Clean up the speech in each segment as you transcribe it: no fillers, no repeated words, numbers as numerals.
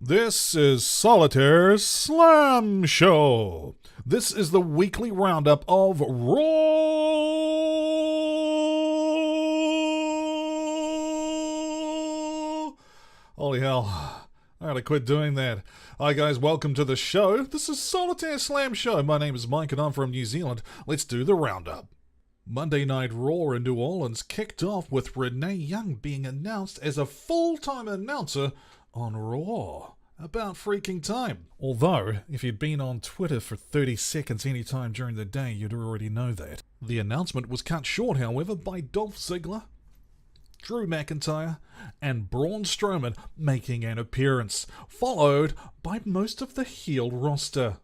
This is Solitaire's Slam Show. This is the weekly roundup of Raw. Holy hell. I gotta quit doing that. Hi guys, welcome to the show. This is Solitaire Slam Show. My name is Mike and I'm from New Zealand. Let's do the roundup. Monday Night Raw in New Orleans kicked off with Renee Young being announced as a full-time announcer on Raw. About freaking time. Although, if you'd been on Twitter for 30 seconds any time during the day, you'd already know that. The announcement was cut short, however, by Dolph Ziggler, Drew McIntyre, and Braun Strowman making an appearance, followed by most of the heel roster.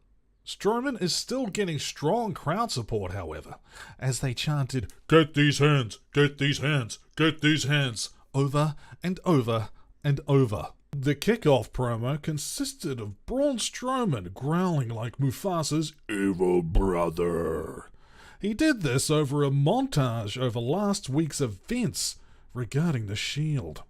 Strowman is still getting strong crowd support, however, as they chanted, "Get these hands, get these hands, get these hands," over and over and over. The kickoff promo consisted of Braun Strowman growling like Mufasa's evil brother. He did this over a montage over last week's events regarding the Shield.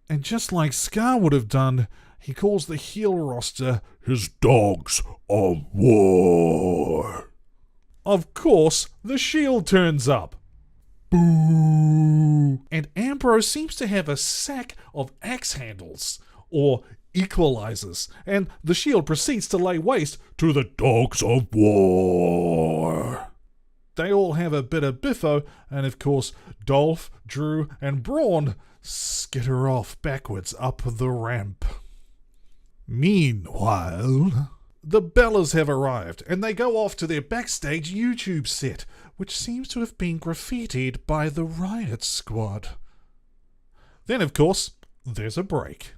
And just like Scar would have done, he calls the heel roster his dogs of war. Of course, the Shield turns up. Boo! And Ambrose seems to have a sack of axe handles, or equalizers, and the Shield proceeds to lay waste to the dogs of war. They all have a bit of biffo, and of course Dolph, Drew, and Braun skitter off backwards up the ramp. Meanwhile, the Bellas have arrived, and they go off to their backstage YouTube set, which seems to have been graffitied by the Riot Squad. Then, of course, there's a break.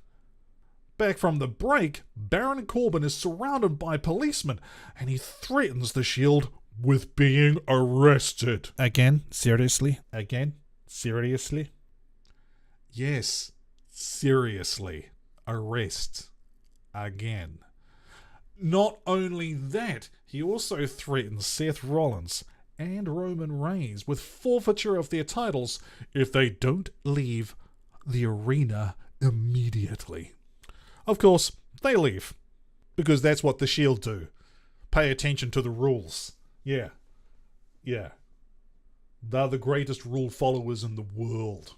Back from the break, Baron Corbin is surrounded by policemen, and he threatens the Shield with being arrested. Again? Seriously? Again? Seriously? Yes, seriously. Arrest. Again. Not only that, he also threatens Seth Rollins and Roman Reigns with forfeiture of their titles if they don't leave the arena immediately. Of course, they leave, because that's what the Shield do. Pay attention to the rules. Yeah. They're the greatest rule followers in the world.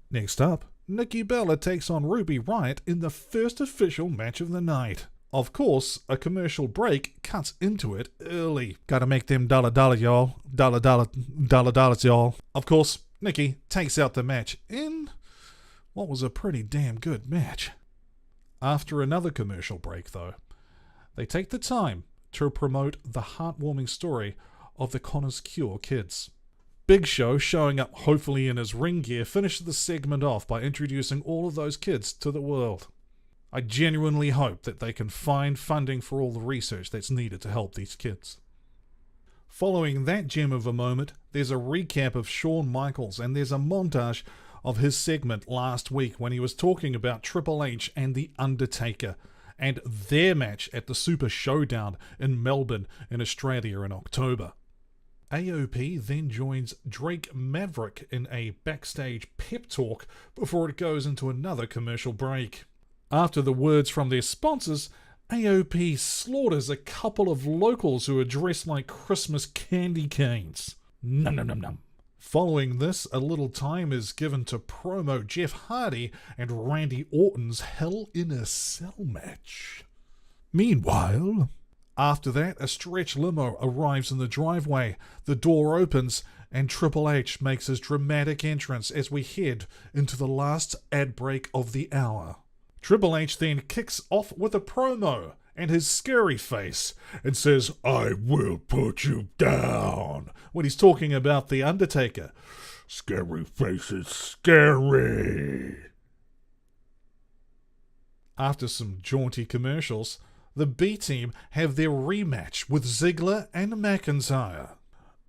Next up, Nikki Bella takes on Ruby Riott in the first official match of the night. Of course, a commercial break cuts into it early. Gotta make them dollar y'all. Dollars y'all. Of course, Nikki takes out the match in what was a pretty damn good match. After another commercial break, though, they take the time to promote the heartwarming story of the Connor's Cure kids. Big Show, showing up hopefully in his ring gear, finishes the segment off by introducing all of those kids to the world. I genuinely hope that they can find funding for all the research that's needed to help these kids. Following that gem of a moment, there's a recap of Shawn Michaels, and there's a montage of his segment last week when he was talking about Triple H and The Undertaker and their match at the Super Showdown in Melbourne in Australia in October. AOP then joins Drake Maverick in a backstage pep talk before it goes into another commercial break. After the words from their sponsors, AOP slaughters a couple of locals who are dressed like Christmas candy canes. Num num num num. Following this, a little time is given to promo Jeff Hardy and Randy Orton's Hell in a Cell match. Meanwhile, after that, a stretch limo arrives in the driveway, the door opens, and Triple H makes his dramatic entrance as we head into the last ad break of the hour. Triple H then kicks off with a promo and his scary face and says, "I will put you down," when he's talking about The Undertaker. Scary face is scary. After some jaunty commercials, the B-Team have their rematch with Ziggler and McIntyre.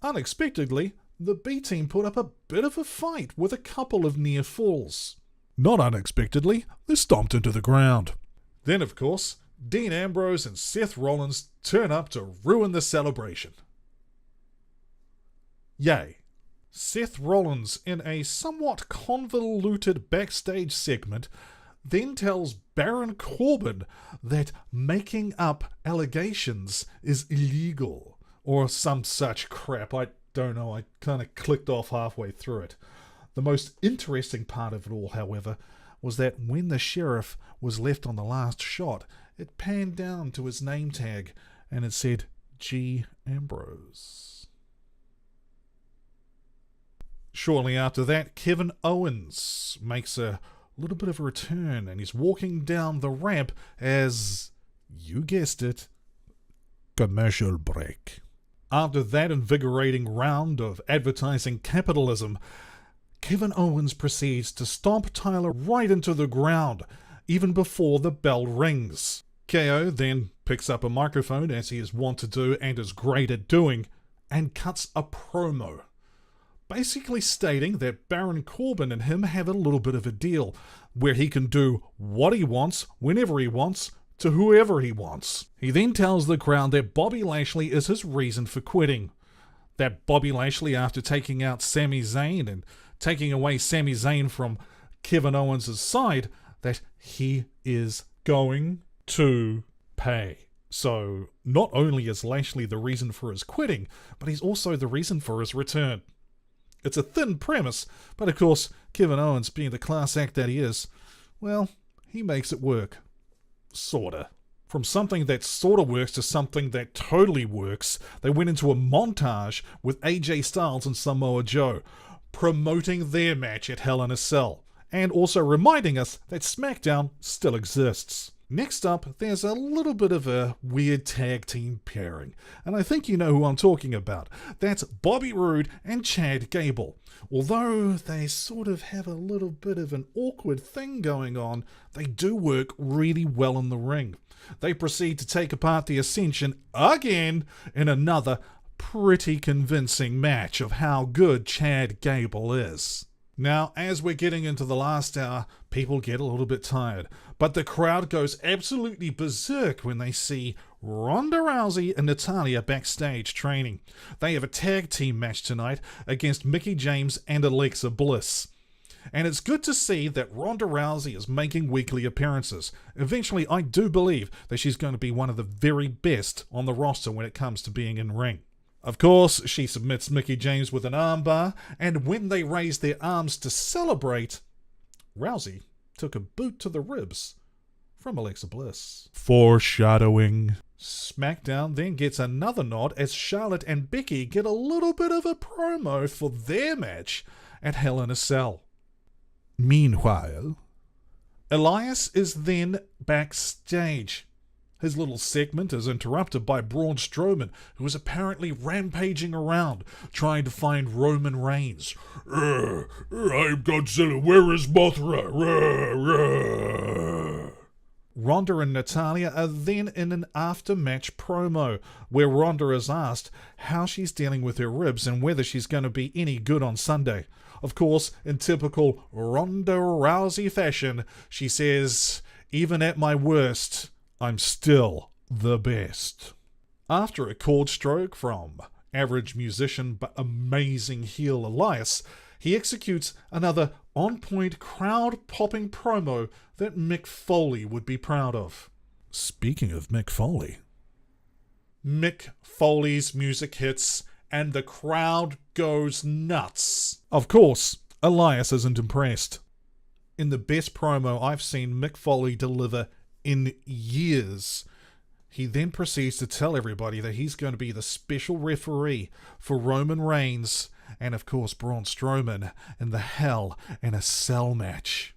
Unexpectedly, the B-Team put up a bit of a fight with a couple of near falls. Not unexpectedly, they're stomped into the ground. Then, of course, Dean Ambrose and Seth Rollins turn up to ruin the celebration. Yay. Seth Rollins, in a somewhat convoluted backstage segment, then tells Baron Corbin that making up allegations is illegal, or some such crap. I don't know, I kind of clicked off halfway through it. The most interesting part of it all, however, was that when the sheriff was left on the last shot, it panned down to his name tag and it said G. Ambrose. Shortly after that, Kevin Owens makes a little bit of a return and he's walking down the ramp as, you guessed it, commercial break. After that invigorating round of advertising capitalism, Kevin Owens proceeds to stomp Tyler right into the ground, even before the bell rings. KO then picks up a microphone, as he is wont to do and is great at doing, and cuts a promo, basically stating that Baron Corbin and him have a little bit of a deal, where he can do what he wants, whenever he wants, to whoever he wants. He then tells the crowd that Bobby Lashley is his reason for quitting. That Bobby Lashley, after taking out Sami Zayn and taking away Sami Zayn from Kevin Owens' side, that he is going to pay. So not only is Lashley the reason for his quitting, but he's also the reason for his return. It's a thin premise, but of course, Kevin Owens, being the class act that he is, well, he makes it work. Sorta. From something that sorta works to something that totally works, they went into a montage with AJ Styles and Samoa Joe, promoting their match at Hell in a Cell, and also reminding us that SmackDown still exists. Next up, there's a little bit of a weird tag team pairing, and I think you know who I'm talking about. That's Bobby Roode and Chad Gable. Although they sort of have a little bit of an awkward thing going on, they do work really well in the ring. They proceed to take apart the Ascension again in another pretty convincing match of how good Chad Gable is. Now, as we're getting into the last hour, people get a little bit tired, but the crowd goes absolutely berserk when they see Ronda Rousey and Natalya backstage training. They have a tag team match tonight against Mickie James and Alexa Bliss. And it's good to see that Ronda Rousey is making weekly appearances. Eventually, I do believe that she's going to be one of the very best on the roster when it comes to being in ring. Of course, she submits Mickie James with an armbar, and when they raise their arms to celebrate, Rousey took a boot to the ribs from Alexa Bliss. Foreshadowing. SmackDown then gets another nod as Charlotte and Becky get a little bit of a promo for their match at Hell in a Cell. Meanwhile, Elias is then backstage. His little segment is interrupted by Braun Strowman, who is apparently rampaging around, trying to find Roman Reigns. I'm Godzilla, where is Mothra? Ronda and Natalya are then in an after-match promo, where Ronda is asked how she's dealing with her ribs and whether she's going to be any good on Sunday. Of course, in typical Ronda Rousey fashion, she says, "Even at my worst, I'm still the best." After a chord stroke from average musician but amazing heel Elias, he executes another on-point crowd-popping promo that Mick Foley would be proud of. Speaking of Mick Foley, Mick Foley's music hits and the crowd goes nuts. Of course, Elias isn't impressed. In the best promo I've seen Mick Foley deliver in years, he then proceeds to tell everybody that he's going to be the special referee for Roman Reigns and, of course, Braun Strowman in the Hell in a Cell match.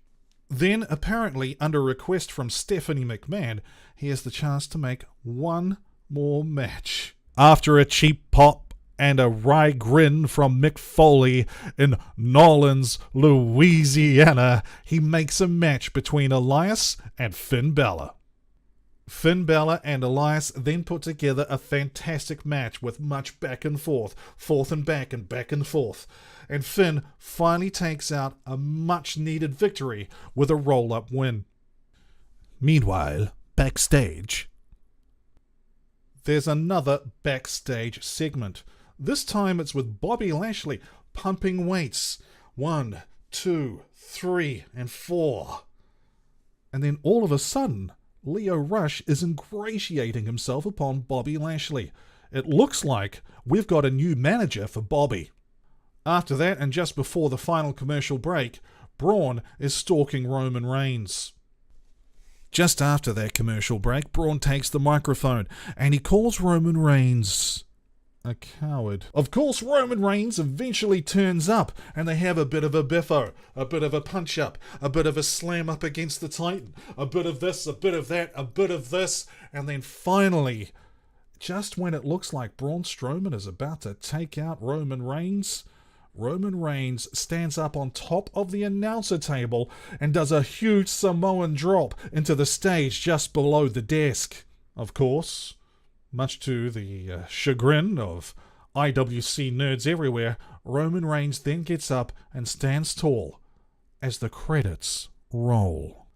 Then, apparently, under request from Stephanie McMahon, he has the chance to make one more match. After a cheap pop and a wry grin from Mick Foley in Nolens, Louisiana, he makes a match between Elias and Finn Balor. Finn Balor and Elias then put together a fantastic match with much back and forth and back and forth. And Finn finally takes out a much-needed victory with a roll-up win. Meanwhile, backstage, there's another backstage segment. This time it's with Bobby Lashley pumping weights. 1, 2, 3, and 4. And then all of a sudden, Lio Rush is ingratiating himself upon Bobby Lashley. It looks like we've got a new manager for Bobby. After that, and just before the final commercial break, Braun is stalking Roman Reigns. Just after that commercial break, Braun takes the microphone and he calls Roman Reigns a coward. Of course, Roman Reigns eventually turns up and they have a bit of a biffo, a bit of a punch-up, a bit of a slam up against the Titan, a bit of this, a bit of that, a bit of this, and then finally, just when it looks like Braun Strowman is about to take out Roman Reigns stands up on top of the announcer table and does a huge Samoan drop into the stage just below the desk. Of course, much to the chagrin of IWC nerds everywhere, Roman Reigns then gets up and stands tall as the credits roll.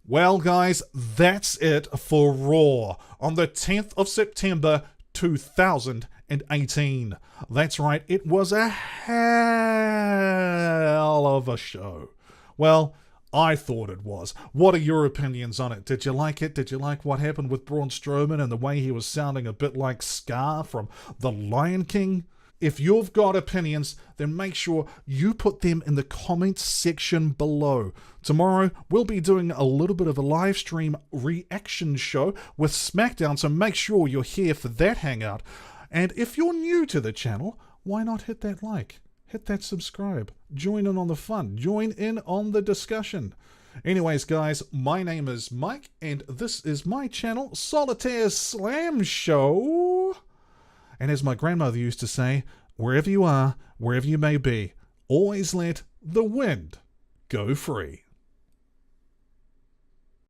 Well, guys, that's it for Raw on the 10th of September 2018. That's right, it was a hell of a show. Well, I thought it was. What are your opinions on it? Did you like it? Did you like what happened with Braun Strowman and the way he was sounding a bit like Scar from The Lion King? If you've got opinions, then make sure you put them in the comments section below. Tomorrow, we'll be doing a little bit of a live stream reaction show with SmackDown, so make sure you're here for that hangout. And if you're new to the channel, why not hit that like? Hit that subscribe. Join in on the fun. Join in on the discussion. Anyways, guys, my name is Mike, and this is my channel, Solitaire Slam Show. And as my grandmother used to say, wherever you are, wherever you may be, always let the wind go free.